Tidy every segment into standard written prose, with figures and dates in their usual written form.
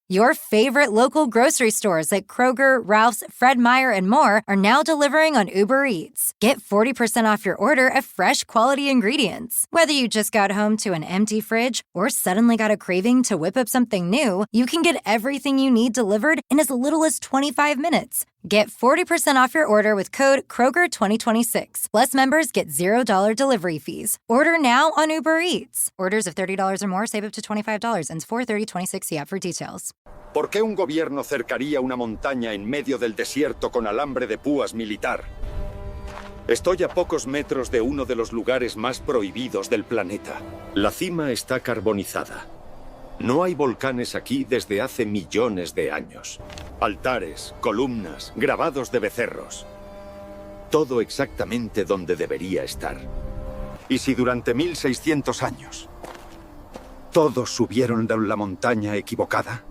Your favorite local grocery stores like Kroger, Ralph's, Fred Meyer, and more are now delivering on Uber Eats. Get 40% off your order of fresh, quality ingredients. Whether you just got home to an empty fridge or suddenly got a craving to whip up something new, you can get everything you need delivered in as little as 25 minutes. Get 40% off your order with code Kroger2026. Plus, members get $0 delivery fees. Order now on Uber Eats. Orders of $30 or more save up to $25. Ends 4/30/26. See app for details. ¿Por qué un gobierno cercaría una montaña en medio del desierto con alambre de púas militar? Estoy a pocos metros de uno de los lugares más prohibidos del planeta. La cima está carbonizada. No hay volcanes aquí desde hace millones de años. Altares, columnas, grabados de becerros. Todo exactamente donde debería estar. ¿Y si durante 1600 años todos subieron de la montaña equivocada?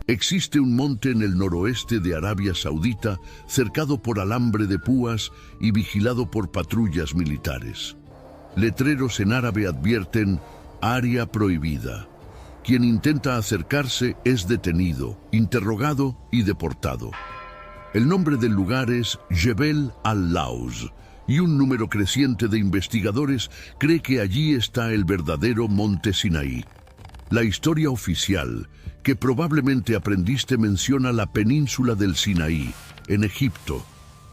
Existe un monte en el noroeste de Arabia Saudita, cercado por alambre de púas y vigilado por patrullas militares. Letreros en árabe advierten área prohibida. Quien intenta acercarse es detenido, interrogado y deportado. El nombre del lugar es Jebel al-Lauz, y un número creciente de investigadores cree que allí está el verdadero monte Sinaí. La historia oficial, que probablemente aprendiste, menciona la península del Sinaí, en Egipto,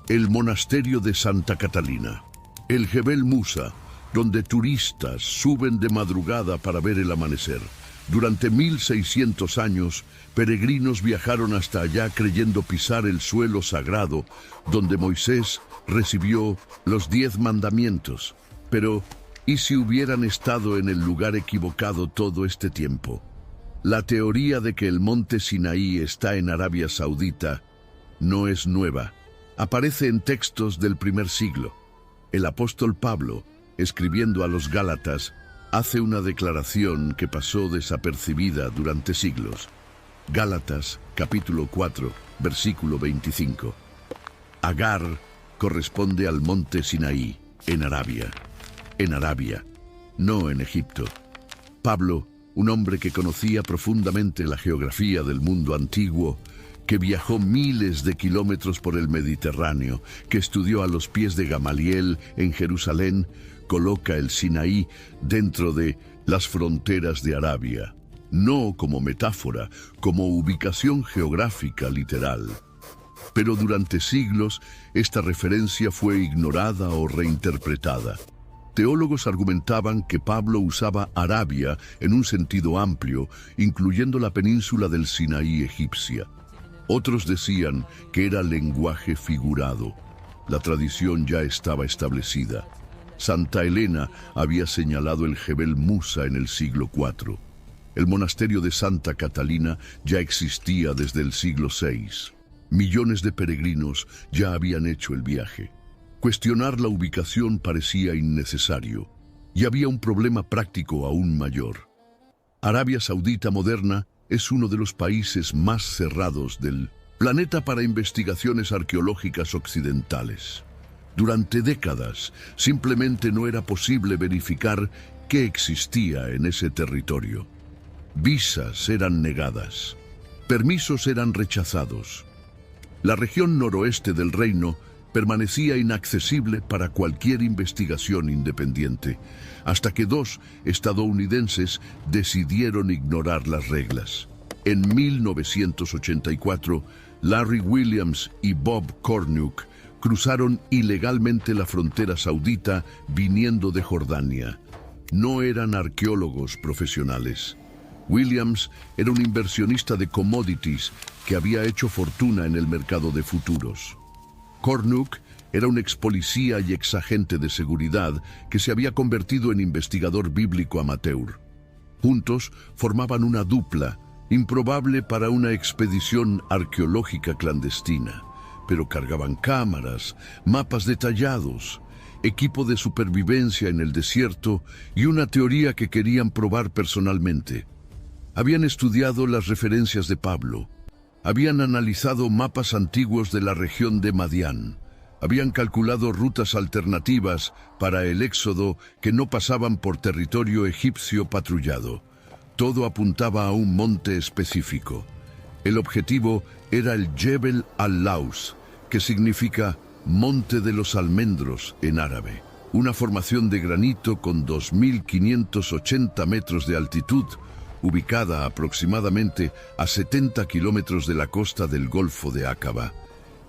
el monasterio de Santa Catalina, el Jebel Musa, donde turistas suben de madrugada para ver el amanecer. Durante 1600 años, peregrinos viajaron hasta allá creyendo pisar el suelo sagrado donde Moisés recibió los 10 mandamientos. Pero, ¿y si hubieran estado en el lugar equivocado todo este tiempo? La teoría de que el monte Sinaí está en Arabia Saudita no es nueva. Aparece en textos del primer siglo. El apóstol Pablo, escribiendo a los Gálatas, hace una declaración que pasó desapercibida durante siglos. Gálatas, capítulo 4, versículo 25. Agar corresponde al monte Sinaí, en Arabia. En Arabia, no en Egipto. Pablo, un hombre que conocía profundamente la geografía del mundo antiguo, que viajó miles de kilómetros por el Mediterráneo, que estudió a los pies de Gamaliel en Jerusalén, coloca el Sinaí dentro de las fronteras de Arabia, no como metáfora, como ubicación geográfica literal. Pero durante siglos, esta referencia fue ignorada o reinterpretada. Teólogos argumentaban que Pablo usaba Arabia en un sentido amplio, incluyendo la península del Sinaí egipcia. Otros decían que era lenguaje figurado. La tradición ya estaba establecida. Santa Elena había señalado el Jebel Musa en el siglo IV. El monasterio de Santa Catalina ya existía desde el siglo VI. Millones de peregrinos ya habían hecho el viaje. Cuestionar la ubicación parecía innecesario, y había un problema práctico aún mayor. Arabia Saudita moderna es uno de los países más cerrados del planeta para investigaciones arqueológicas occidentales. Durante décadas, simplemente no era posible verificar qué existía en ese territorio. Visas eran negadas, permisos eran rechazados. La región noroeste del reino permanecía inaccesible para cualquier investigación independiente, hasta que 2 estadounidenses decidieron ignorar las reglas. En 1984, Larry Williams y Bob Cornuke cruzaron ilegalmente la frontera saudita viniendo de Jordania. No eran arqueólogos profesionales. Williams era un inversionista de commodities que había hecho fortuna en el mercado de futuros. Cornuke era un expolicía y exagente de seguridad que se había convertido en investigador bíblico amateur. Juntos formaban una dupla, improbable para una expedición arqueológica clandestina, pero cargaban cámaras, mapas detallados, equipo de supervivencia en el desierto y una teoría que querían probar personalmente. Habían estudiado las referencias de Pablo, habían analizado mapas antiguos de la región de Madián, habían calculado rutas alternativas para el éxodo que no pasaban por territorio egipcio patrullado. Todo apuntaba a un monte específico. El objetivo era el Jebel al-Laus, que significa Monte de los Almendros en árabe. Una formación de granito con 2.580 metros de altitud, ubicada aproximadamente a 70 kilómetros de la costa del Golfo de Aqaba.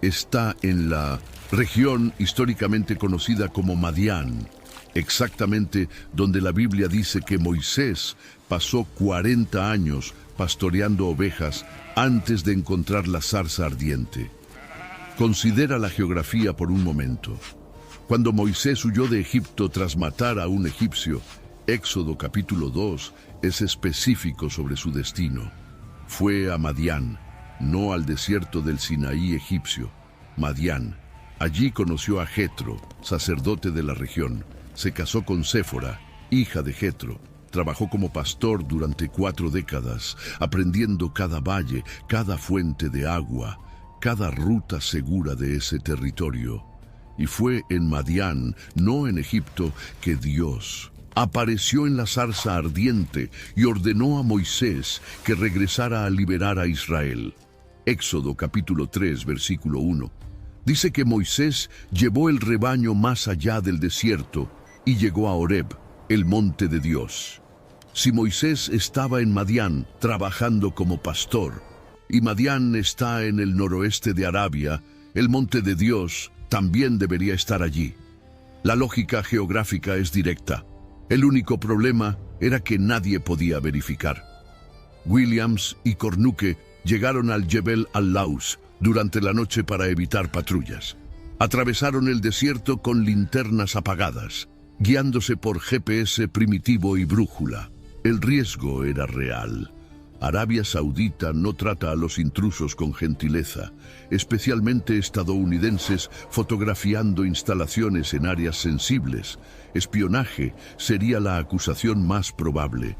Está en la región históricamente conocida como Madián, exactamente donde la Biblia dice que Moisés pasó 40 años pastoreando ovejas antes de encontrar la zarza ardiente. Considera la geografía por un momento. Cuando Moisés huyó de Egipto tras matar a un egipcio, Éxodo capítulo 2 es específico sobre su destino. Fue a Madián, no al desierto del Sinaí egipcio. Madián. Allí conoció a Jetro, sacerdote de la región. Se casó con Séfora, hija de Jetro. Trabajó como pastor durante 4 décadas, aprendiendo cada valle, cada fuente de agua, cada ruta segura de ese territorio. Y fue en Madián, no en Egipto, que Dios apareció en la zarza ardiente y ordenó a Moisés que regresara a liberar a Israel. Éxodo capítulo 3, versículo 1. Dice que Moisés llevó el rebaño más allá del desierto y llegó a Horeb, el monte de Dios. Si Moisés estaba en Madián trabajando como pastor, y Madián está en el noroeste de Arabia, el monte de Dios también debería estar allí. La lógica geográfica es directa. El único problema era que nadie podía verificar. Williams y Cornuke llegaron al Jebel al-Laus durante la noche para evitar patrullas. Atravesaron el desierto con linternas apagadas, guiándose por GPS primitivo y brújula. El riesgo era real. Arabia Saudita no trata a los intrusos con gentileza, especialmente estadounidenses fotografiando instalaciones en áreas sensibles. Espionaje sería la acusación más probable,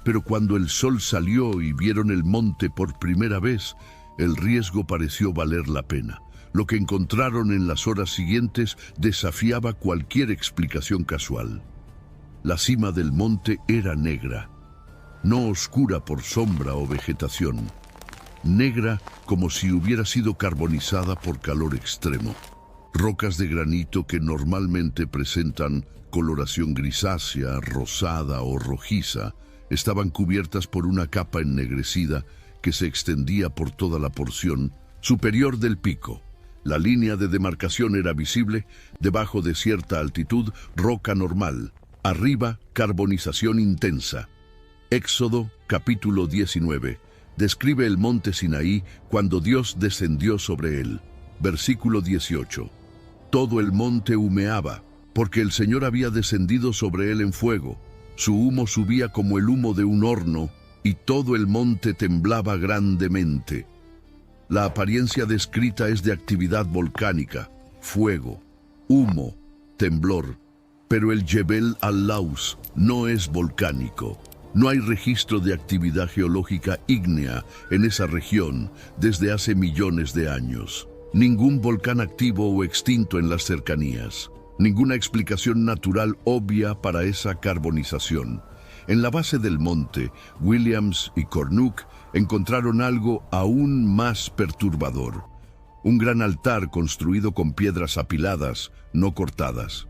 pero cuando el sol salió y vieron el monte por primera vez, el riesgo pareció valer la pena. Lo que encontraron en las horas siguientes desafiaba cualquier explicación casual. La cima del monte era negra, no oscura por sombra o vegetación, negra como si hubiera sido carbonizada por calor extremo. Rocas de granito que normalmente presentan coloración grisácea, rosada o rojiza, estaban cubiertas por una capa ennegrecida que se extendía por toda la porción superior del pico. La línea de demarcación era visible, debajo de cierta altitud, roca normal, arriba, carbonización intensa. Éxodo, capítulo 19, describe el monte Sinaí cuando Dios descendió sobre él. Versículo 18. Todo el monte humeaba, porque el Señor había descendido sobre él en fuego. Su humo subía como el humo de un horno, y todo el monte temblaba grandemente. La apariencia descrita es de actividad volcánica, fuego, humo, temblor, pero el Jebel al-Laus no es volcánico. No hay registro de actividad geológica ígnea en esa región desde hace millones de años. Ningún volcán activo o extinto en las cercanías. Ninguna explicación natural obvia para esa carbonización. En la base del monte, Williams y Cornuke encontraron algo aún más perturbador. Un gran altar construido con piedras apiladas, no cortadas.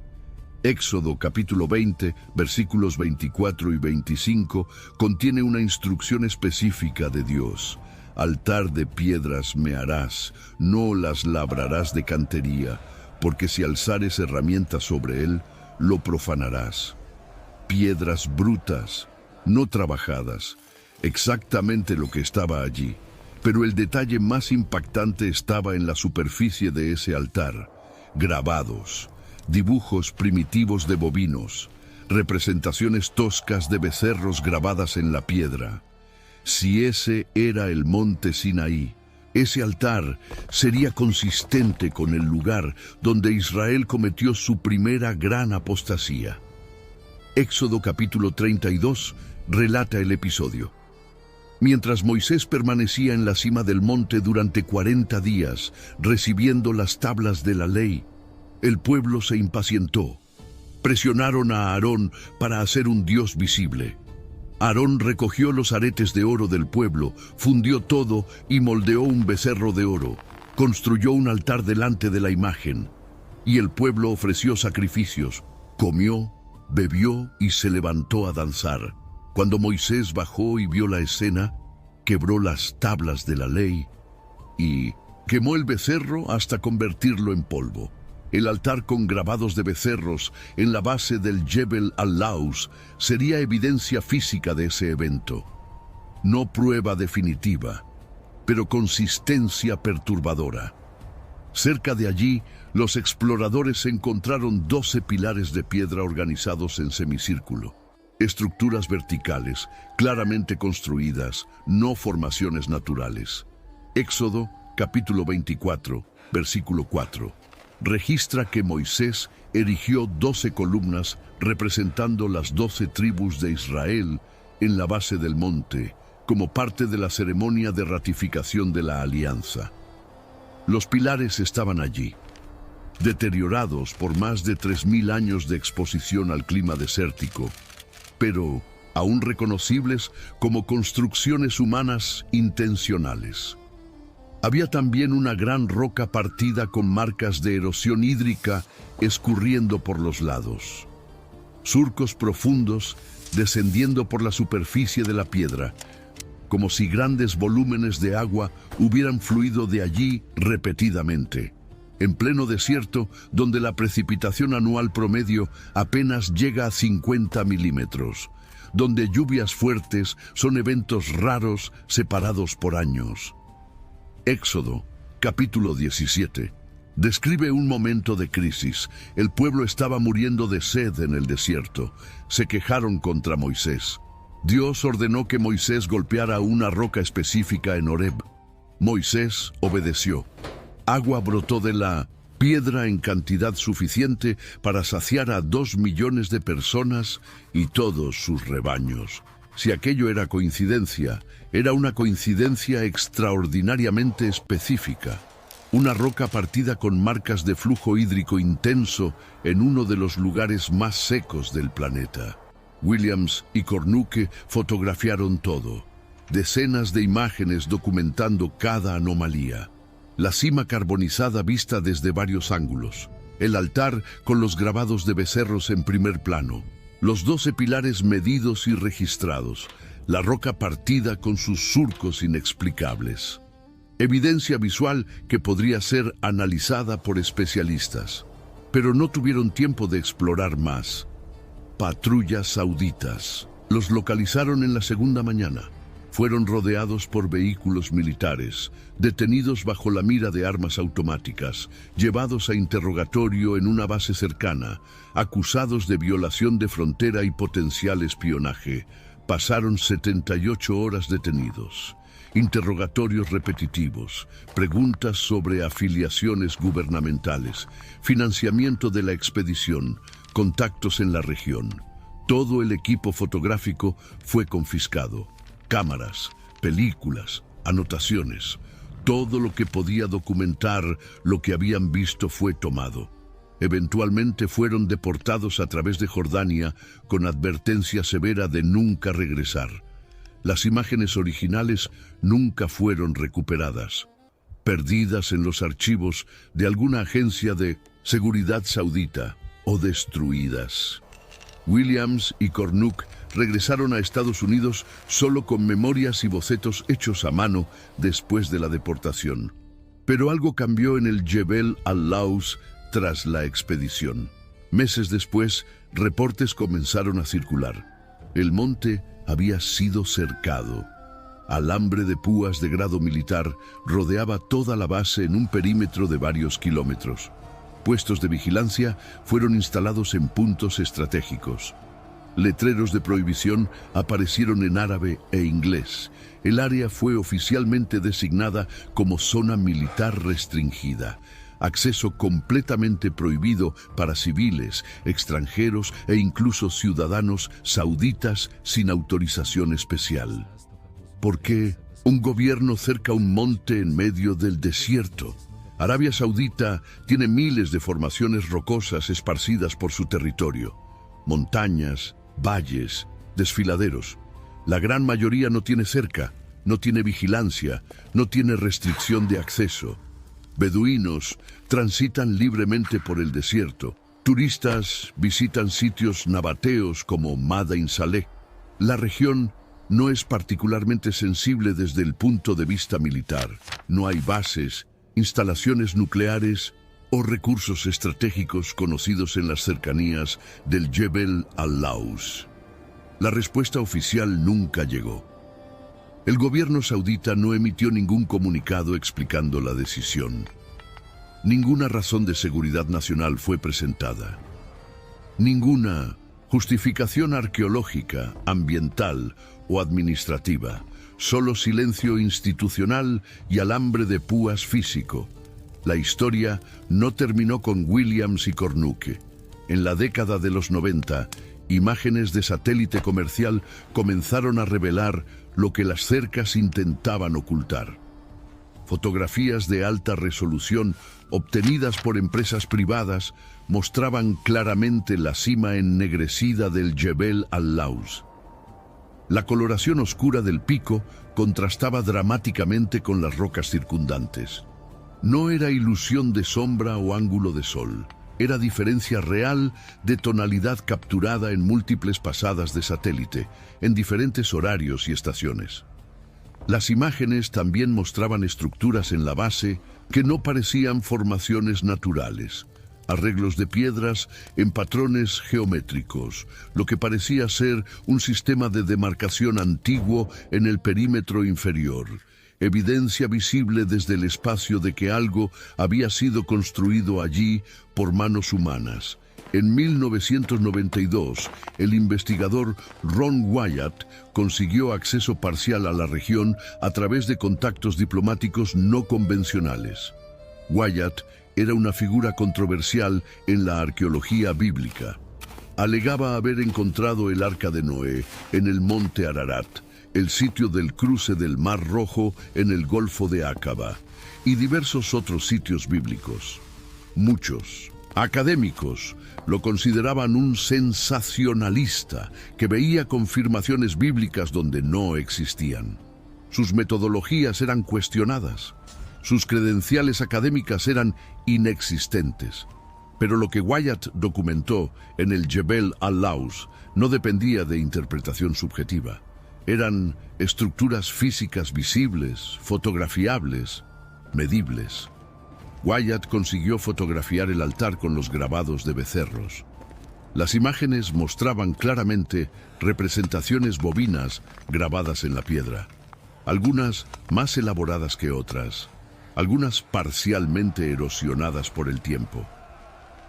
Éxodo capítulo 20, versículos 24 y 25, contiene una instrucción específica de Dios. Altar de piedras me harás, no las labrarás de cantería, porque si alzares herramientas sobre él, lo profanarás. Piedras brutas, no trabajadas, exactamente lo que estaba allí. Pero el detalle más impactante estaba en la superficie de ese altar. Grabados, dibujos primitivos de bovinos, representaciones toscas de becerros grabadas en la piedra. Si ese era el monte Sinaí, ese altar sería consistente con el lugar donde Israel cometió su primera gran apostasía. Éxodo capítulo 32 relata el episodio. Mientras Moisés permanecía en la cima del monte durante 40 días, recibiendo las tablas de la ley, el pueblo se impacientó. Presionaron a Aarón para hacer un Dios visible. Aarón recogió los aretes de oro del pueblo, fundió todo y moldeó un becerro de oro. Construyó un altar delante de la imagen. Y el pueblo ofreció sacrificios, comió, bebió y se levantó a danzar. Cuando Moisés bajó y vio la escena, quebró las tablas de la ley y quemó el becerro hasta convertirlo en polvo. El altar con grabados de becerros en la base del Jebel al-Laus sería evidencia física de ese evento. No prueba definitiva, pero consistencia perturbadora. Cerca de allí, los exploradores encontraron 12 pilares de piedra organizados en semicírculo. Estructuras verticales, claramente construidas, no formaciones naturales. Éxodo, capítulo 24, versículo 4. Registra que Moisés erigió 12 columnas representando las 12 tribus de Israel en la base del monte, como parte de la ceremonia de ratificación de la alianza. Los pilares estaban allí, deteriorados por más de 3000 años de exposición al clima desértico, pero aún reconocibles como construcciones humanas intencionales. Había también una gran roca partida con marcas de erosión hídrica escurriendo por los lados. Surcos profundos descendiendo por la superficie de la piedra, como si grandes volúmenes de agua hubieran fluido de allí repetidamente. En pleno desierto, donde la precipitación anual promedio apenas llega a 50 milímetros, donde lluvias fuertes son eventos raros separados por años. Éxodo, capítulo 17, describe un momento de crisis. El pueblo estaba muriendo de sed en el desierto. Se quejaron contra Moisés. Dios ordenó que Moisés golpeara una roca específica en Horeb. Moisés obedeció. Agua brotó de la piedra en cantidad suficiente para saciar a 2 millones de personas y todos sus rebaños. Si aquello era coincidencia, era una coincidencia extraordinariamente específica. Una roca partida con marcas de flujo hídrico intenso en uno de los lugares más secos del planeta. Williams y Cornuke fotografiaron todo. Decenas de imágenes documentando cada anomalía. La cima carbonizada vista desde varios ángulos. El altar con los grabados de becerros en primer plano. Los 12 pilares medidos y registrados. La roca partida con sus surcos inexplicables. Evidencia visual que podría ser analizada por especialistas. Pero no tuvieron tiempo de explorar más. Patrullas sauditas. Los localizaron en la segunda mañana. Fueron rodeados por vehículos militares, detenidos bajo la mira de armas automáticas, llevados a interrogatorio en una base cercana, acusados de violación de frontera y potencial espionaje. Pasaron 78 horas detenidos. Interrogatorios repetitivos, preguntas sobre afiliaciones gubernamentales, financiamiento de la expedición, contactos en la región. Todo el equipo fotográfico fue confiscado. Cámaras, películas, anotaciones, todo lo que podía documentar lo que habían visto fue tomado. Eventualmente fueron deportados a través de Jordania con advertencia severa de nunca regresar. Las imágenes originales nunca fueron recuperadas, perdidas en los archivos de alguna agencia de seguridad saudita o destruidas. Williams y Cornuke regresaron a Estados Unidos solo con memorias y bocetos hechos a mano después de la deportación. Pero algo cambió en el Jebel al-Laus tras la expedición. Meses después, reportes comenzaron a circular. El monte había sido cercado. Alambre de púas de grado militar rodeaba toda la base en un perímetro de varios kilómetros. Puestos de vigilancia fueron instalados en puntos estratégicos. Letreros de prohibición aparecieron en árabe e inglés. El área fue oficialmente designada como zona militar restringida. Acceso completamente prohibido para civiles, extranjeros e incluso ciudadanos sauditas sin autorización especial. ¿Por qué un gobierno cerca un monte en medio del desierto? Arabia Saudita tiene miles de formaciones rocosas esparcidas por su territorio. Montañas, valles, desfiladeros. La gran mayoría no tiene cerca, no tiene vigilancia, no tiene restricción de acceso. Beduinos transitan libremente por el desierto. Turistas visitan sitios nabateos como Madain Saleh. La región no es particularmente sensible desde el punto de vista militar. No hay bases, instalaciones nucleares o recursos estratégicos conocidos en las cercanías del Jebel al-Laus. La respuesta oficial nunca llegó. El gobierno saudita no emitió ningún comunicado explicando la decisión. Ninguna razón de seguridad nacional fue presentada. Ninguna justificación arqueológica, ambiental o administrativa. Solo silencio institucional y alambre de púas físico. La historia no terminó con Williams y Cornuke. En la década de los 90, imágenes de satélite comercial comenzaron a revelar lo que las cercas intentaban ocultar. Fotografías de alta resolución obtenidas por empresas privadas mostraban claramente la cima ennegrecida del Jebel al-Laus. La coloración oscura del pico contrastaba dramáticamente con las rocas circundantes. No era ilusión de sombra o ángulo de sol. Era diferencia real de tonalidad capturada en múltiples pasadas de satélite, en diferentes horarios y estaciones. Las imágenes también mostraban estructuras en la base que no parecían formaciones naturales, arreglos de piedras en patrones geométricos, lo que parecía ser un sistema de demarcación antiguo en el perímetro inferior, evidencia visible desde el espacio de que algo había sido construido allí por manos humanas. En 1992, el investigador Ron Wyatt consiguió acceso parcial a la región a través de contactos diplomáticos no convencionales. Wyatt era una figura controversial en la arqueología bíblica. Alegaba haber encontrado el Arca de Noé en el monte Ararat, el sitio del cruce del Mar Rojo en el Golfo de Aqaba, y diversos otros sitios bíblicos. Muchos académicos lo consideraban un sensacionalista que veía confirmaciones bíblicas donde no existían. Sus metodologías eran cuestionadas. Sus credenciales académicas eran inexistentes. Pero lo que Wyatt documentó en el Jebel al-Laus no dependía de interpretación subjetiva. Eran estructuras físicas visibles, fotografiables, medibles. Wyatt consiguió fotografiar el altar con los grabados de becerros. Las imágenes mostraban claramente representaciones bovinas grabadas en la piedra, algunas más elaboradas que otras, algunas parcialmente erosionadas por el tiempo.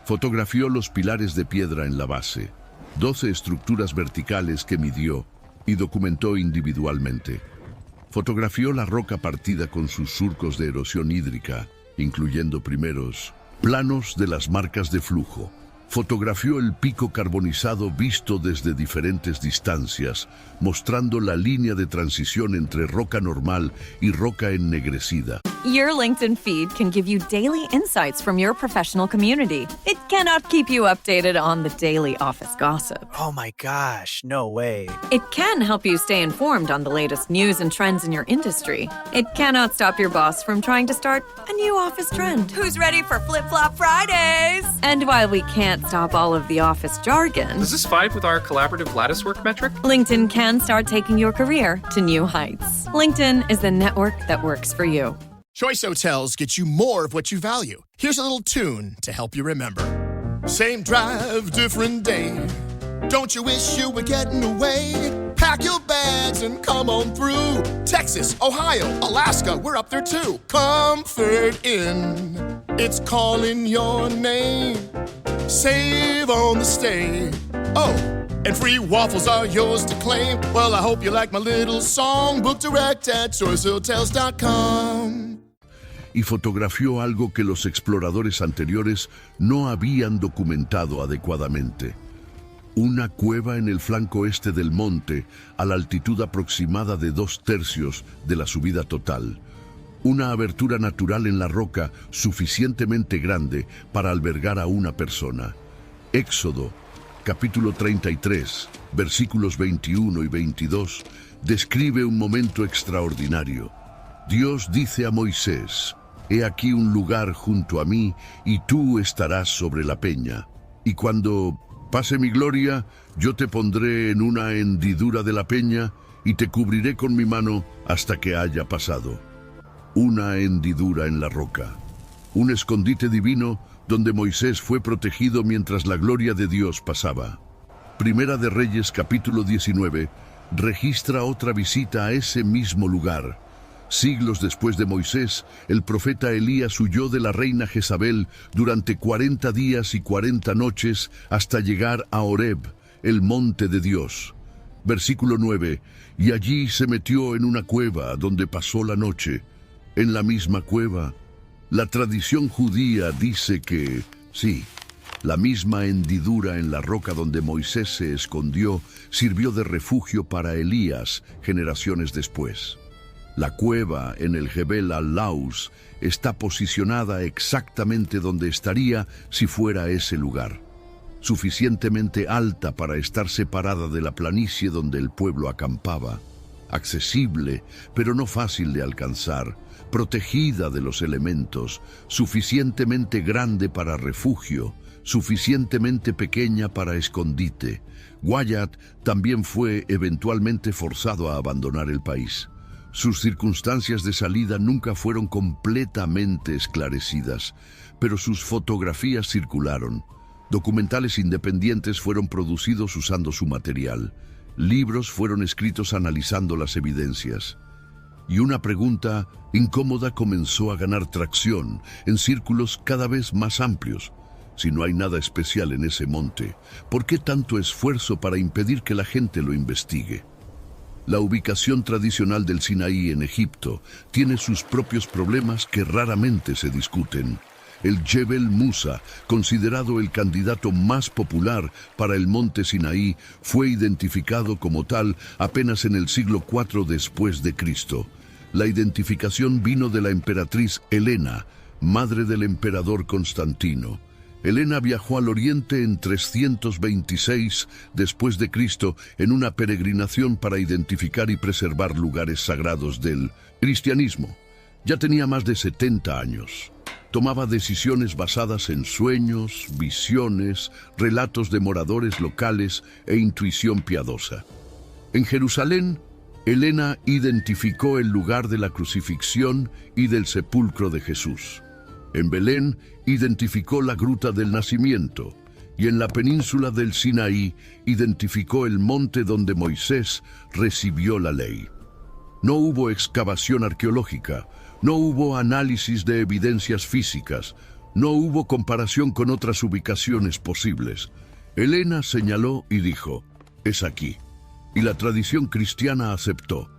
Fotografió los pilares de piedra en la base, 12 estructuras verticales que midió y documentó individualmente. Fotografió la roca partida con sus surcos de erosión hídrica, incluyendo primeros planos de las marcas de flujo. Fotografió el pico carbonizado visto desde diferentes distancias, mostrando la línea de transición entre roca normal y roca ennegrecida. Your LinkedIn feed can give you daily insights from your professional community. It cannot keep you updated on the daily office gossip. Oh my gosh, no way. It can help you stay informed on the latest news and trends in your industry. It cannot stop your boss from trying to start a new office trend. Who's ready for Flip-Flop Fridays? And while we can't stop all of the office jargon, Does this vibe with our collaborative lattice work metric? LinkedIn can start taking your career to new heights. LinkedIn is the network that works for you. Choice Hotels get you more of what you value. Here's a little tune to help you remember. Same drive, different day. Don't you wish you were getting away? Pack your bags and come on through. Texas, Ohio, Alaska, we're up there too. Comfort Inn, it's calling your name. Save on the stay. Oh, and free waffles are yours to claim. Well, I hope you like my little song. Book direct at choicehotels.com. Y fotografió algo que los exploradores anteriores no habían documentado adecuadamente. Una cueva en el flanco este del monte, a la altitud aproximada de 2/3 de la subida total. Una abertura natural en la roca suficientemente grande para albergar a una persona. Éxodo capítulo 33, versículos 21 y 22, describe un momento extraordinario. Dios dice a Moisés: «He aquí un lugar junto a mí, y tú estarás sobre la peña. Y cuando pase mi gloria, yo te pondré en una hendidura de la peña, y te cubriré con mi mano hasta que haya pasado». Una hendidura en la roca. Un escondite divino donde Moisés fue protegido mientras la gloria de Dios pasaba. Primera de Reyes, capítulo 19, registra otra visita a ese mismo lugar. Siglos después de Moisés, el profeta Elías huyó de la reina Jezabel durante 40 días y 40 noches hasta llegar a Horeb, el monte de Dios. Versículo 9, y allí se metió en una cueva donde pasó la noche. En la misma cueva, la tradición judía dice que, sí, la misma hendidura en la roca donde Moisés se escondió sirvió de refugio para Elías generaciones después. La cueva en el Jebel al-Laus está posicionada exactamente donde estaría si fuera ese lugar, suficientemente alta para estar separada de la planicie donde el pueblo acampaba, accesible pero no fácil de alcanzar, protegida de los elementos, suficientemente grande para refugio, suficientemente pequeña para escondite. Wyatt también fue eventualmente forzado a abandonar el país. Sus circunstancias de salida nunca fueron completamente esclarecidas, pero sus fotografías circularon. Documentales independientes fueron producidos usando su material. Libros fueron escritos analizando las evidencias. Y una pregunta incómoda comenzó a ganar tracción en círculos cada vez más amplios. Si no hay nada especial en ese monte, ¿por qué tanto esfuerzo para impedir que la gente lo investigue? La ubicación tradicional del Sinaí en Egipto tiene sus propios problemas que raramente se discuten. El Jebel Musa, considerado el candidato más popular para el monte Sinaí, fue identificado como tal apenas en el siglo IV después de Cristo. La identificación vino de la emperatriz Helena, madre del emperador Constantino. Helena viajó al oriente en 326 después de Cristo en una peregrinación para identificar y preservar lugares sagrados del cristianismo. Ya tenía más de 70 años. Tomaba decisiones basadas en sueños, visiones, relatos de moradores locales e intuición piadosa. En Jerusalén, Helena identificó el lugar de la crucifixión y del sepulcro de Jesús. En Belén, identificó la gruta del nacimiento, y en la península del Sinaí, identificó el monte donde Moisés recibió la ley. No hubo excavación arqueológica, no hubo análisis de evidencias físicas, no hubo comparación con otras ubicaciones posibles. Helena señaló y dijo: «Es aquí». Y la tradición cristiana aceptó.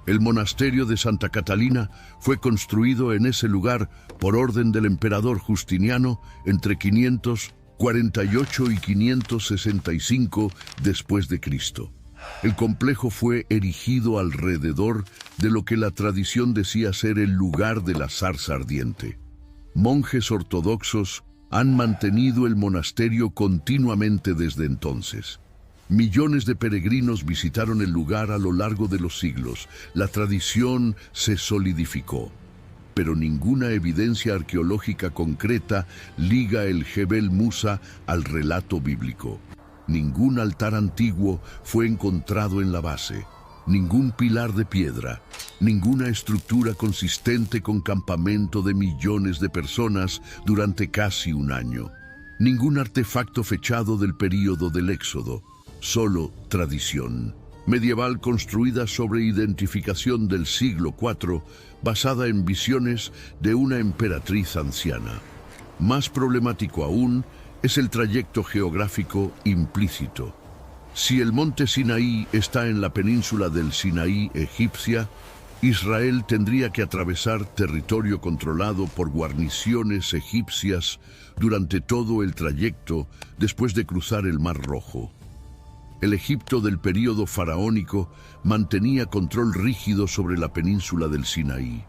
El monasterio de Santa Catalina fue construido en ese lugar por orden del emperador Justiniano entre 548 y 565 después de Cristo. El complejo fue erigido alrededor de lo que la tradición decía ser el lugar de la zarza ardiente. Monjes ortodoxos han mantenido el monasterio continuamente desde entonces. Millones de peregrinos visitaron el lugar a lo largo de los siglos. La tradición se solidificó, pero ninguna evidencia arqueológica concreta liga el Jebel Musa al relato bíblico. Ningún altar antiguo fue encontrado en la base, ningún pilar de piedra, ninguna estructura consistente con campamento de millones de personas durante casi un año, ningún artefacto fechado del período del Éxodo. Solo tradición medieval construida sobre identificación del siglo IV, basada en visiones de una emperatriz anciana. Más problemático aún es el trayecto geográfico implícito. Si el monte Sinaí está en la península del Sinaí egipcia, Israel tendría que atravesar territorio controlado por guarniciones egipcias durante todo el trayecto después de cruzar el Mar Rojo. El Egipto del período faraónico mantenía control rígido sobre la península del Sinaí.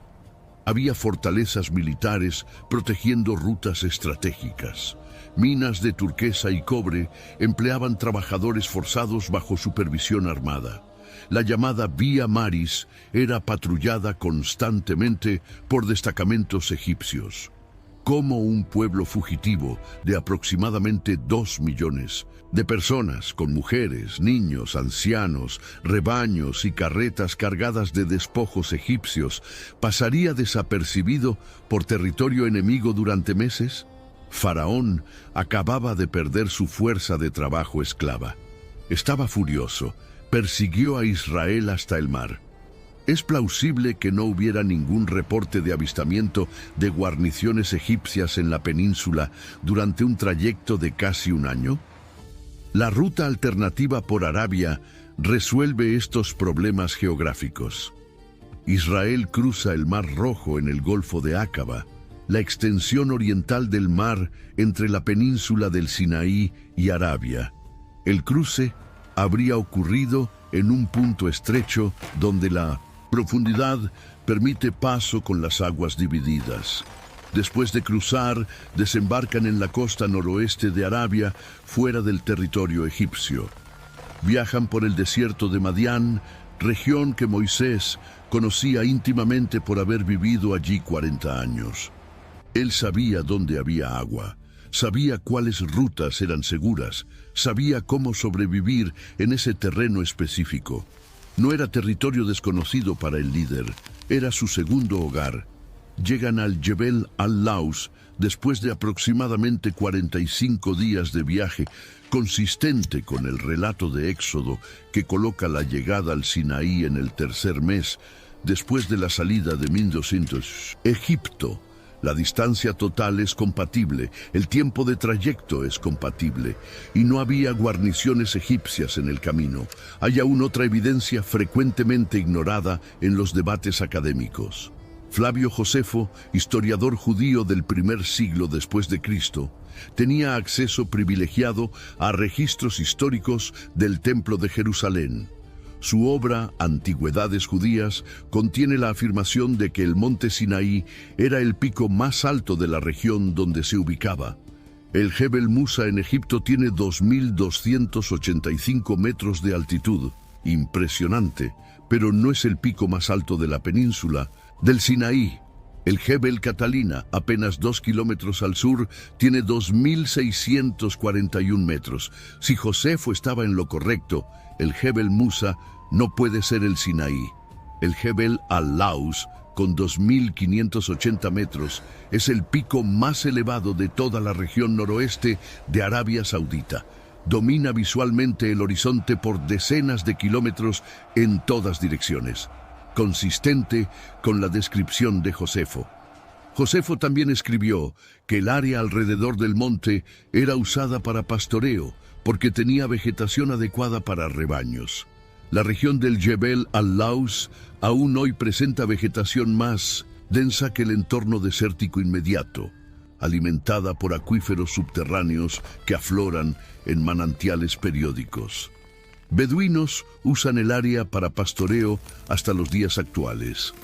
Había fortalezas militares protegiendo rutas estratégicas. Minas de turquesa y cobre empleaban trabajadores forzados bajo supervisión armada. La llamada Vía Maris era patrullada constantemente por destacamentos egipcios. Como un pueblo fugitivo de aproximadamente 2 millones de personas, con mujeres, niños, ancianos, rebaños y carretas cargadas de despojos egipcios, pasaría desapercibido por territorio enemigo durante meses? Faraón acababa de perder su fuerza de trabajo esclava. Estaba furioso, persiguió a Israel hasta el mar. Es plausible que no hubiera ningún reporte de avistamiento de guarniciones egipcias en la península durante un trayecto de casi un año. La ruta alternativa por Arabia resuelve estos problemas geográficos. Israel cruza el Mar Rojo en el Golfo de Aqaba, la extensión oriental del mar entre la península del Sinaí y Arabia. El cruce habría ocurrido en un punto estrecho donde la profundidad permite paso con las aguas divididas. Después de cruzar, desembarcan en la costa noroeste de Arabia, fuera del territorio egipcio. Viajan por el desierto de Madián, región que Moisés conocía íntimamente por haber vivido allí 40 años. Él sabía dónde había agua, sabía cuáles rutas eran seguras, sabía cómo sobrevivir en ese terreno específico. No era territorio desconocido para el líder, era su segundo hogar. Llegan al Jebel al-Laus después de aproximadamente 45 días de viaje, consistente con el relato de Éxodo que coloca la llegada al Sinaí en el tercer mes, después de la salida de 1200. Egipto. La distancia total es compatible, el tiempo de trayecto es compatible, y no había guarniciones egipcias en el camino. Hay aún otra evidencia frecuentemente ignorada en los debates académicos. Flavio Josefo, historiador judío del primer siglo después de Cristo, tenía acceso privilegiado a registros históricos del Templo de Jerusalén. Su obra, Antigüedades Judías, contiene la afirmación de que el monte Sinaí era el pico más alto de la región donde se ubicaba. El Jebel Musa en Egipto tiene 2.285 metros de altitud. Impresionante, pero no es el pico más alto de la península. Del Sinaí, el Jebel Catalina, apenas 2 kilómetros al sur, tiene 2.641 metros. Si Josefo estaba en lo correcto, el Jebel Musa no puede ser el Sinaí. El Jebel al-Laus, con 2.580 metros, es el pico más elevado de toda la región noroeste de Arabia Saudita. Domina visualmente el horizonte por decenas de kilómetros en todas direcciones, consistente con la descripción de Josefo. Josefo también escribió que el área alrededor del monte era usada para pastoreo, porque tenía vegetación adecuada para rebaños. La región del Jebel al-Laus aún hoy presenta vegetación más densa que el entorno desértico inmediato, alimentada por acuíferos subterráneos que afloran en manantiales periódicos. Beduinos usan el área para pastoreo hasta los días actuales.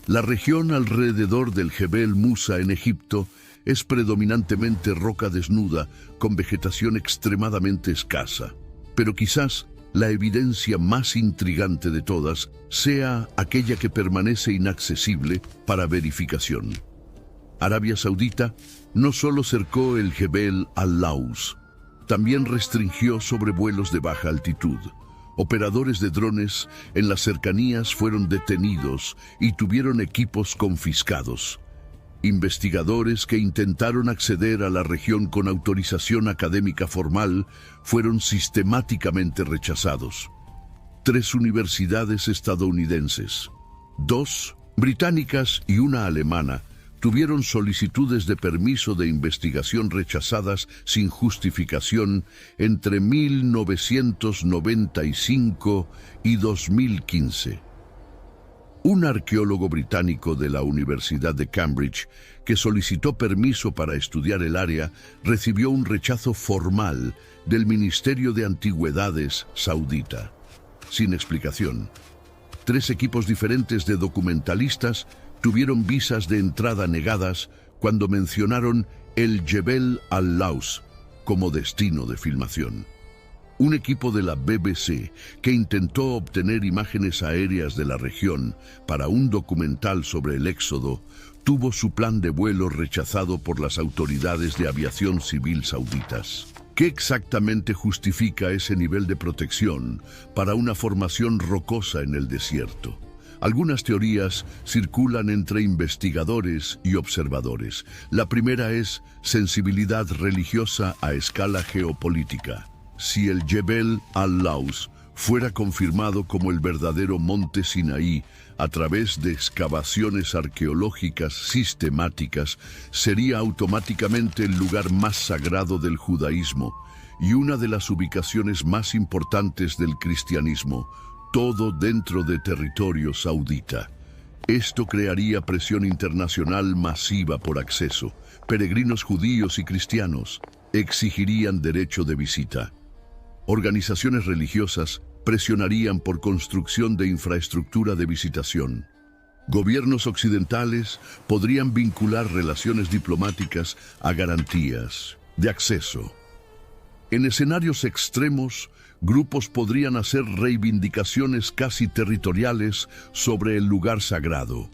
La región alrededor del Jebel Musa en Egipto es predominantemente roca desnuda con vegetación extremadamente escasa. Pero quizás la evidencia más intrigante de todas sea aquella que permanece inaccesible para verificación. Arabia Saudita no solo cercó el Jebel al-Laus, también restringió sobrevuelos de baja altitud. Operadores de drones en las cercanías fueron detenidos y tuvieron equipos confiscados. Investigadores que intentaron acceder a la región con autorización académica formal fueron sistemáticamente rechazados. 3 universidades estadounidenses, 2 británicas y una alemana, tuvieron solicitudes de permiso de investigación rechazadas sin justificación entre 1995 y 2015. Un arqueólogo británico de la Universidad de Cambridge, que solicitó permiso para estudiar el área, recibió un rechazo formal del Ministerio de Antigüedades saudita, sin explicación. 3 equipos diferentes de documentalistas tuvieron visas de entrada negadas cuando mencionaron el Jebel al-Laus como destino de filmación. Un equipo de la BBC que intentó obtener imágenes aéreas de la región para un documental sobre el éxodo tuvo su plan de vuelo rechazado por las autoridades de aviación civil sauditas. ¿Qué exactamente justifica ese nivel de protección para una formación rocosa en el desierto? Algunas teorías circulan entre investigadores y observadores. La primera es sensibilidad religiosa a escala geopolítica. Si el Jebel al-Laus fuera confirmado como el verdadero monte Sinaí a través de excavaciones arqueológicas sistemáticas, sería automáticamente el lugar más sagrado del judaísmo y una de las ubicaciones más importantes del cristianismo, todo dentro de territorio saudita. Esto crearía presión internacional masiva por acceso. Peregrinos judíos y cristianos exigirían derecho de visita. Organizaciones religiosas presionarían por construcción de infraestructura de visitación. Gobiernos occidentales podrían vincular relaciones diplomáticas a garantías de acceso. En escenarios extremos, grupos podrían hacer reivindicaciones casi territoriales sobre el lugar sagrado.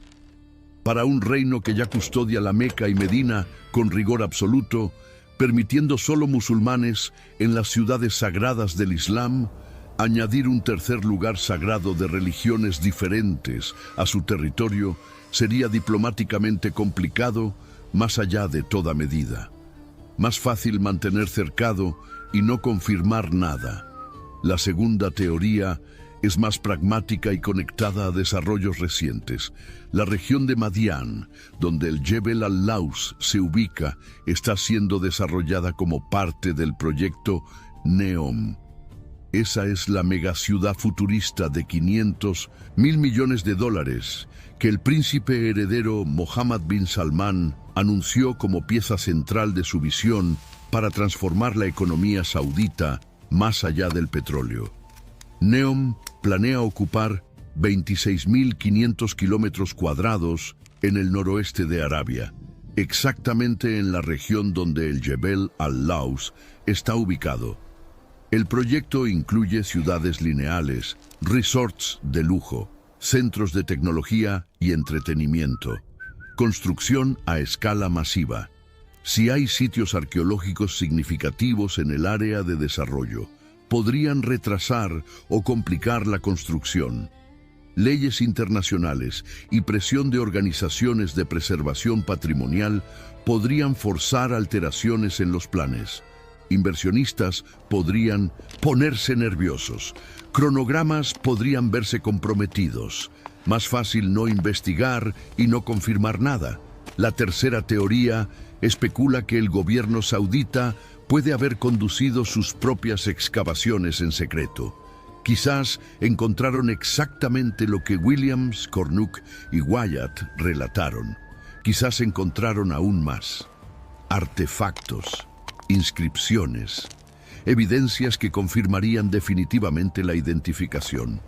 Para un reino que ya custodia la Meca y Medina con rigor absoluto, permitiendo solo musulmanes en las ciudades sagradas del Islam, añadir un tercer lugar sagrado de religiones diferentes a su territorio sería diplomáticamente complicado más allá de toda medida. Más fácil mantener cercado y no confirmar nada. La segunda teoría es más pragmática y conectada a desarrollos recientes. La región de Madián, donde el Jebel al-Laus se ubica, está siendo desarrollada como parte del proyecto NEOM. Esa es la megaciudad futurista de 500 mil millones de dólares que el príncipe heredero Mohammed bin Salman anunció como pieza central de su visión para transformar la economía saudita más allá del petróleo. NEOM planea ocupar 26.500 kilómetros cuadrados en el noroeste de Arabia, exactamente en la región donde el Jebel al-Laus está ubicado. El proyecto incluye ciudades lineales, resorts de lujo, centros de tecnología y entretenimiento, construcción a escala masiva. Si hay sitios arqueológicos significativos en el área de desarrollo, podrían retrasar o complicar la construcción. Leyes internacionales y presión de organizaciones de preservación patrimonial podrían forzar alteraciones en los planes. Inversionistas podrían ponerse nerviosos. Cronogramas podrían verse comprometidos. Más fácil no investigar y no confirmar nada. La tercera teoría especula que el gobierno saudita puede haber conducido sus propias excavaciones en secreto. Quizás encontraron exactamente lo que Williams, Cornuck y Wyatt relataron. Quizás encontraron aún más. Artefactos, inscripciones, evidencias que confirmarían definitivamente la identificación.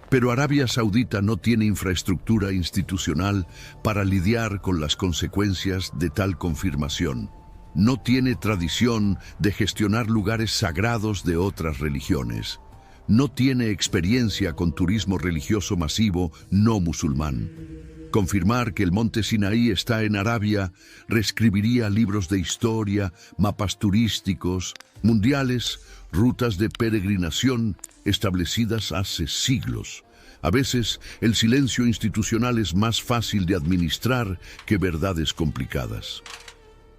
Pero Arabia Saudita no tiene infraestructura institucional para lidiar con las consecuencias de tal confirmación. No tiene tradición de gestionar lugares sagrados de otras religiones. No tiene experiencia con turismo religioso masivo no musulmán. Confirmar que el monte Sinaí está en Arabia reescribiría libros de historia, mapas turísticos, mundiales, rutas de peregrinación establecidas hace siglos. A veces, el silencio institucional es más fácil de administrar que verdades complicadas.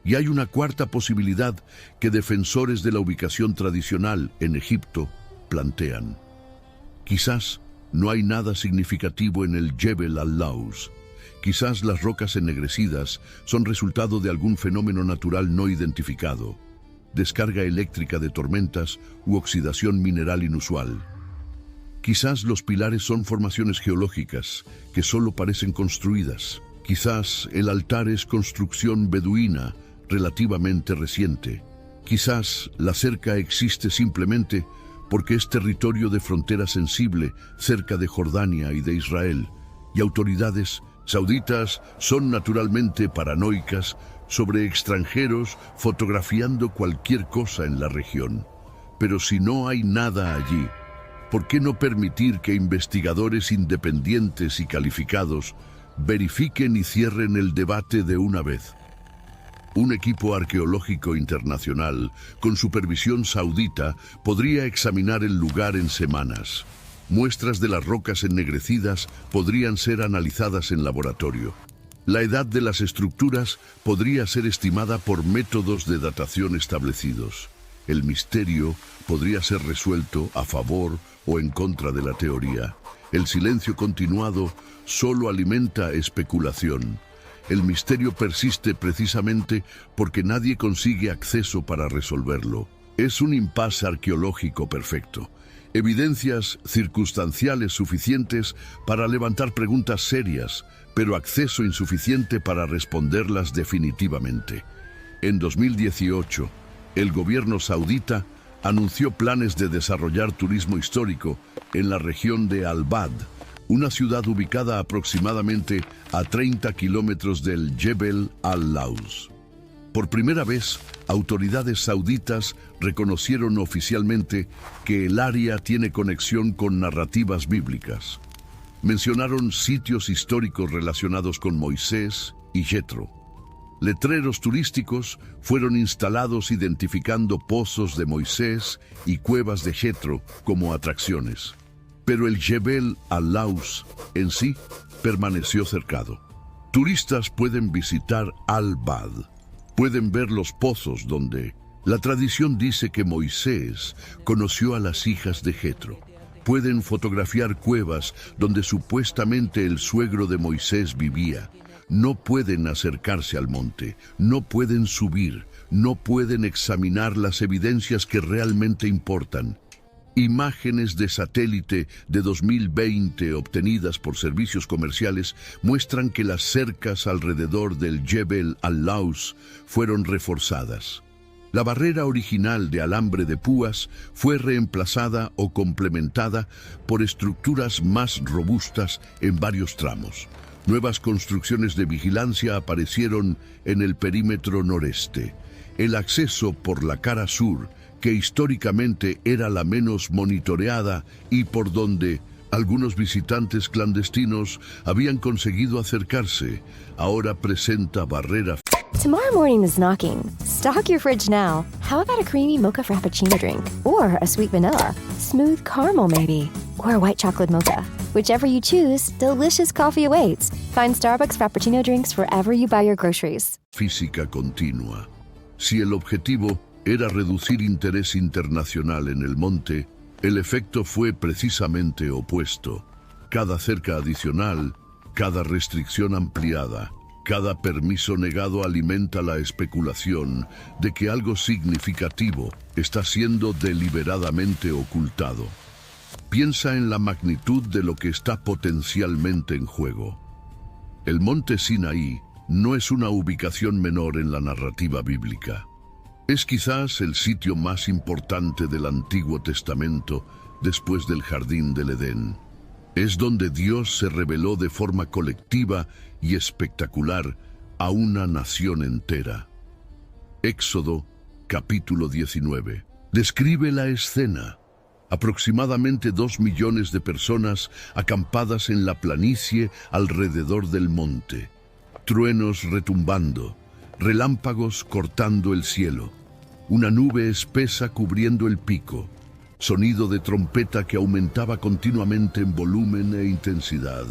Y hay una cuarta posibilidad que defensores de la ubicación tradicional en Egipto plantean. Quizás no hay nada significativo en el Jebel al-Laus. Quizás las rocas ennegrecidas son resultado de algún fenómeno natural no identificado, descarga eléctrica de tormentas u oxidación mineral inusual. Quizás los pilares son formaciones geológicas que solo parecen construidas. Quizás el altar es construcción beduina relativamente reciente. Quizás la cerca existe simplemente porque es territorio de frontera sensible cerca de Jordania y de Israel, y autoridades Sauditas son naturalmente paranoicas sobre extranjeros fotografiando cualquier cosa en la región. Pero si no hay nada allí, ¿por qué no permitir que investigadores independientes y calificados verifiquen y cierren el debate de una vez? Un equipo arqueológico internacional, con supervisión saudita, podría examinar el lugar en semanas. Muestras de las rocas ennegrecidas podrían ser analizadas en laboratorio. La edad de las estructuras podría ser estimada por métodos de datación establecidos. El misterio podría ser resuelto a favor o en contra de la teoría. El silencio continuado solo alimenta especulación. El misterio persiste precisamente porque nadie consigue acceso para resolverlo. Es un impasse arqueológico perfecto. Evidencias circunstanciales suficientes para levantar preguntas serias, pero acceso insuficiente para responderlas definitivamente. En 2018, el gobierno saudita anunció planes de desarrollar turismo histórico en la región de Al-Bad, una ciudad ubicada aproximadamente a 30 kilómetros del Jebel al-Laus. Por primera vez, autoridades sauditas reconocieron oficialmente que el área tiene conexión con narrativas bíblicas. Mencionaron sitios históricos relacionados con Moisés y Jetro. Letreros turísticos fueron instalados identificando pozos de Moisés y cuevas de Jetro como atracciones. Pero el Jebel al-Laus en sí permaneció cercado. Turistas pueden visitar Al-Bad. Pueden ver los pozos donde la tradición dice que Moisés conoció a las hijas de Jetro. Pueden fotografiar cuevas donde supuestamente el suegro de Moisés vivía. No pueden acercarse al monte, no pueden subir, no pueden examinar las evidencias que realmente importan. Imágenes de satélite de 2020 obtenidas por servicios comerciales muestran que las cercas alrededor del Jebel al-Laus fueron reforzadas. La barrera original de alambre de púas fue reemplazada o complementada por estructuras más robustas en varios tramos. Nuevas construcciones de vigilancia aparecieron en el perímetro noreste. El acceso por la cara sur, que históricamente era la menos monitoreada y por donde algunos visitantes clandestinos habían conseguido acercarse, ahora presenta barrera. Tomorrow morning is knocking. Stock your fridge now. How about a creamy mocha frappuccino drink? Or a sweet vanilla? Smooth caramel maybe? Or a white chocolate mocha? Whichever you choose, delicious coffee awaits. Find Starbucks Frappuccino drinks wherever you buy your groceries. Física continua. Si el objetivo era reducir interés internacional en el monte, el efecto fue precisamente opuesto. Cada cerca adicional, cada restricción ampliada, cada permiso negado alimenta la especulación de que algo significativo está siendo deliberadamente ocultado. Piensa en la magnitud de lo que está potencialmente en juego. El monte Sinaí no es una ubicación menor en la narrativa bíblica. Es quizás el sitio más importante del Antiguo Testamento después del Jardín del Edén. Es donde Dios se reveló de forma colectiva y espectacular a una nación entera. Éxodo, capítulo 19. Describe la escena. Aproximadamente 2 millones de personas acampadas en la planicie alrededor del monte. Truenos retumbando, relámpagos cortando el cielo, una nube espesa cubriendo el pico, sonido de trompeta que aumentaba continuamente en volumen e intensidad,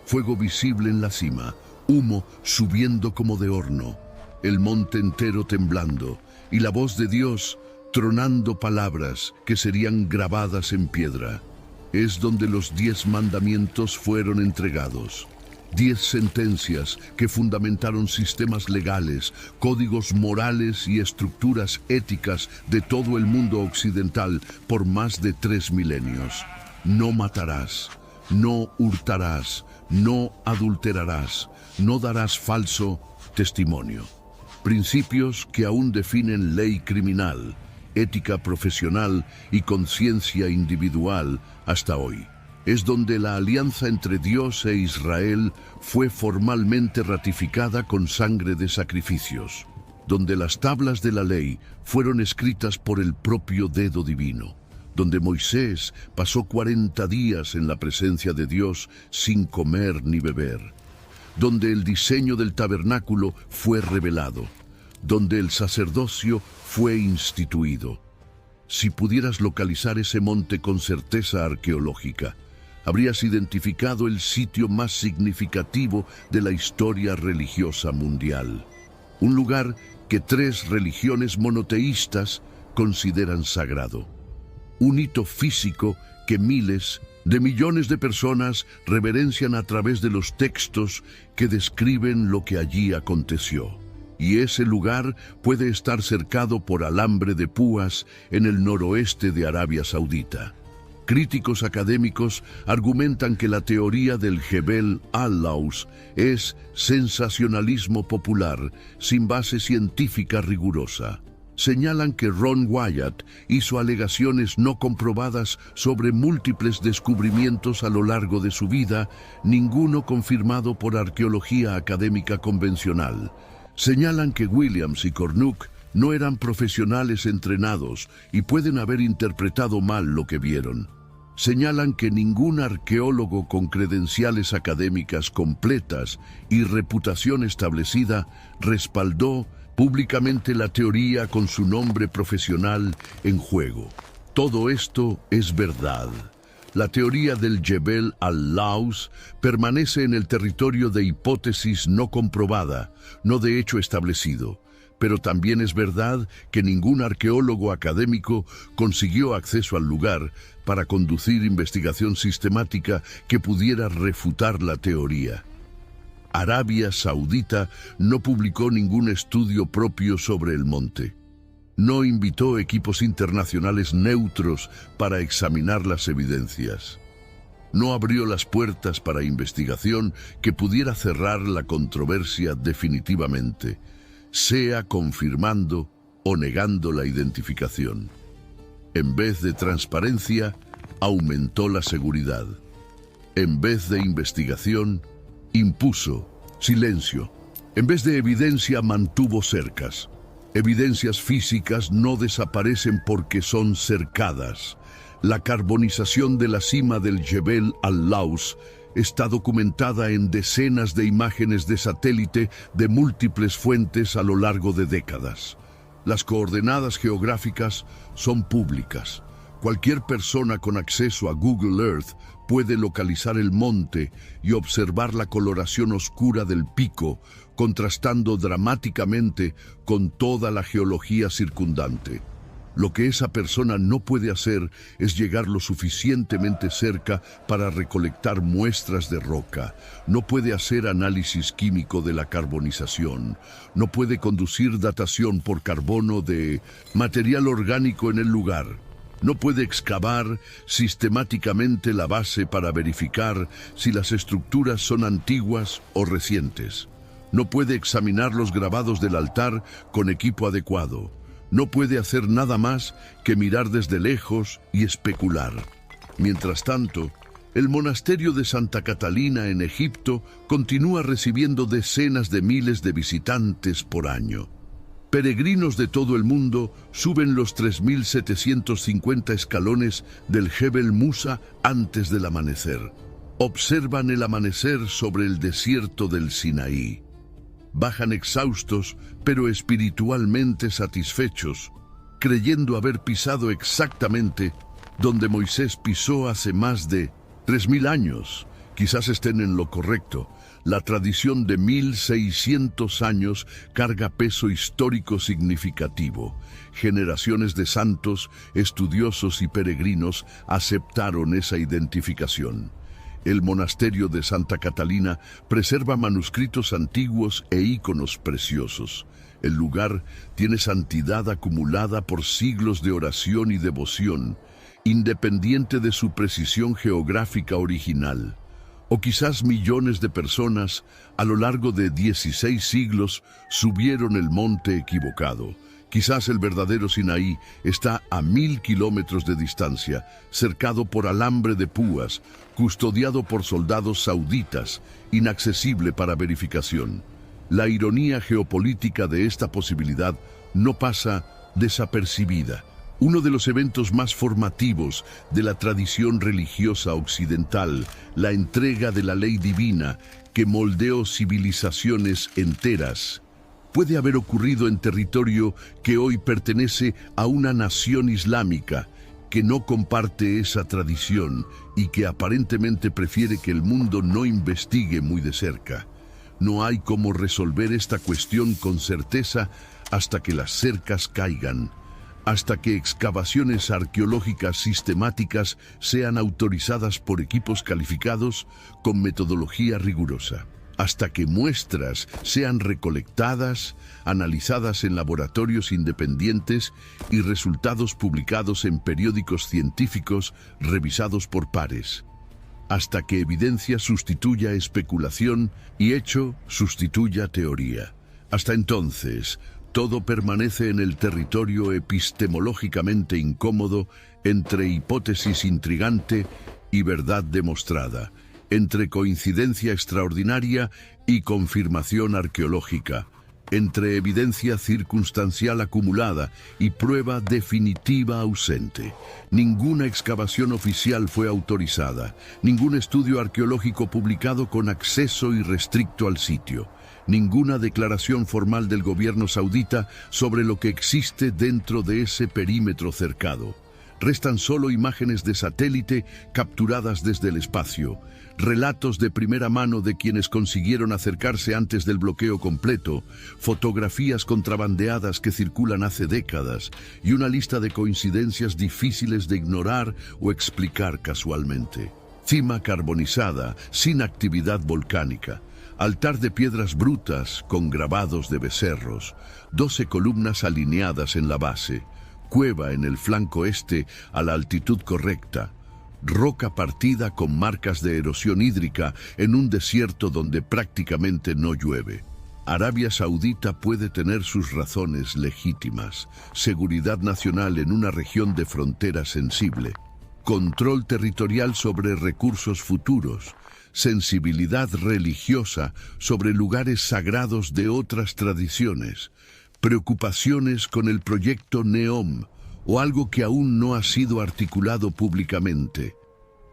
fuego visible en la cima, humo subiendo como de horno, el monte entero temblando y la voz de Dios tronando palabras que serían grabadas en piedra. Es donde los 10 mandamientos fueron entregados. 10 sentencias que fundamentaron sistemas legales, códigos morales y estructuras éticas de todo el mundo occidental por más de 3 milenios. No matarás, no hurtarás, no adulterarás, no darás falso testimonio. Principios que aún definen ley criminal, ética profesional y conciencia individual hasta hoy. es donde la alianza entre Dios e Israel fue formalmente ratificada con sangre de sacrificios, donde las tablas de la ley fueron escritas por el propio dedo divino, donde Moisés pasó 40 días en la presencia de Dios sin comer ni beber, donde el diseño del tabernáculo fue revelado, donde el sacerdocio fue instituido. Si pudieras localizar ese monte con certeza arqueológica, habrías identificado el sitio más significativo de la historia religiosa mundial. Un lugar que 3 religiones monoteístas consideran sagrado. Un hito físico que miles de millones de personas reverencian a través de los textos que describen lo que allí aconteció. Y ese lugar puede estar cercado por alambre de púas en el noroeste de Arabia Saudita. Críticos académicos argumentan que la teoría del Jebel al-Laus es sensacionalismo popular sin base científica rigurosa. Señalan que Ron Wyatt hizo alegaciones no comprobadas sobre múltiples descubrimientos a lo largo de su vida, ninguno confirmado por arqueología académica convencional. Señalan que Williams y Cornuck no eran profesionales entrenados y pueden haber interpretado mal lo que vieron. Señalan que ningún arqueólogo con credenciales académicas completas y reputación establecida respaldó públicamente la teoría con su nombre profesional en juego. Todo esto es verdad. La teoría del Jebel al-Laus permanece en el territorio de hipótesis no comprobada, no de hecho establecido. Pero también es verdad que ningún arqueólogo académico consiguió acceso al lugar para conducir investigación sistemática que pudiera refutar la teoría. Arabia Saudita no publicó ningún estudio propio sobre el monte. No invitó equipos internacionales neutros para examinar las evidencias. No abrió las puertas para investigación que pudiera cerrar la controversia definitivamente, sea confirmando o negando la identificación. En vez de transparencia, aumentó la seguridad. En vez de investigación, impuso silencio. En vez de evidencia, mantuvo cercas. Evidencias físicas no desaparecen porque son cercadas. La carbonización de la cima del Jebel al-Laus está documentada en decenas de imágenes de satélite de múltiples fuentes a lo largo de décadas. Las coordenadas geográficas son públicas. Cualquier persona con acceso a Google Earth puede localizar el monte y observar la coloración oscura del pico, contrastando dramáticamente con toda la geología circundante. Lo que esa persona no puede hacer es llegar lo suficientemente cerca para recolectar muestras de roca. No puede hacer análisis químico de la carbonización. No puede conducir datación por carbono de material orgánico en el lugar. No puede excavar sistemáticamente la base para verificar si las estructuras son antiguas o recientes. No puede examinar los grabados del altar con equipo adecuado. No puede hacer nada más que mirar desde lejos y especular. Mientras tanto, el monasterio de Santa Catalina en Egipto continúa recibiendo decenas de miles de visitantes por año. Peregrinos de todo el mundo suben los 3.750 escalones del Jebel Musa antes del amanecer. Observan el amanecer sobre el desierto del Sinaí. Bajan exhaustos, pero espiritualmente satisfechos, creyendo haber pisado exactamente donde Moisés pisó hace más de 3.000 años. Quizás estén en lo correcto. La tradición de 1.600 años carga peso histórico significativo. Generaciones de santos, estudiosos y peregrinos aceptaron esa identificación. El monasterio de Santa Catalina preserva manuscritos antiguos e íconos preciosos. El lugar tiene santidad acumulada por siglos de oración y devoción, independiente de su precisión geográfica original. O quizás millones de personas a lo largo de 16 siglos subieron el monte equivocado, Quizás el verdadero Sinaí está a 1000 kilómetros de distancia, cercado por alambre de púas, custodiado por soldados sauditas, inaccesible para verificación. La ironía geopolítica de esta posibilidad no pasa desapercibida. Uno de los eventos más formativos de la tradición religiosa occidental, la entrega de la ley divina que moldeó civilizaciones enteras, puede haber ocurrido en territorio que hoy pertenece a una nación islámica que no comparte esa tradición y que aparentemente prefiere que el mundo no investigue muy de cerca. No hay cómo resolver esta cuestión con certeza hasta que las cercas caigan, hasta que excavaciones arqueológicas sistemáticas sean autorizadas por equipos calificados con metodología rigurosa, hasta que muestras sean recolectadas, analizadas en laboratorios independientes y resultados publicados en periódicos científicos revisados por pares, hasta que evidencia sustituya especulación y hecho sustituya teoría. Hasta entonces, todo permanece en el territorio epistemológicamente incómodo entre hipótesis intrigante y verdad demostrada, entre coincidencia extraordinaria y confirmación arqueológica, entre evidencia circunstancial acumulada y prueba definitiva ausente. Ninguna excavación oficial fue autorizada, ningún estudio arqueológico publicado con acceso irrestricto al sitio, ninguna declaración formal del gobierno saudita sobre lo que existe dentro de ese perímetro cercado. Restan solo imágenes de satélite capturadas desde el espacio, relatos de primera mano de quienes consiguieron acercarse antes del bloqueo completo, fotografías contrabandeadas que circulan hace décadas y una lista de coincidencias difíciles de ignorar o explicar casualmente. Cima carbonizada, sin actividad volcánica. Altar de piedras brutas con grabados de becerros, 12 columnas alineadas en la base, cueva en el flanco este a la altitud correcta, roca partida con marcas de erosión hídrica en un desierto donde prácticamente no llueve. Arabia Saudita puede tener sus razones legítimas, seguridad nacional en una región de frontera sensible, control territorial sobre recursos futuros, sensibilidad religiosa sobre lugares sagrados de otras tradiciones, preocupaciones con el proyecto NEOM o algo que aún no ha sido articulado públicamente.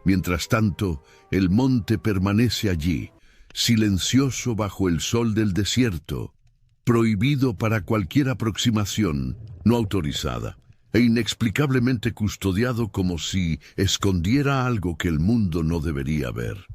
Mientras tanto, el monte permanece allí, silencioso bajo el sol del desierto, prohibido para cualquier aproximación no autorizada e inexplicablemente custodiado como si escondiera algo que el mundo no debería ver.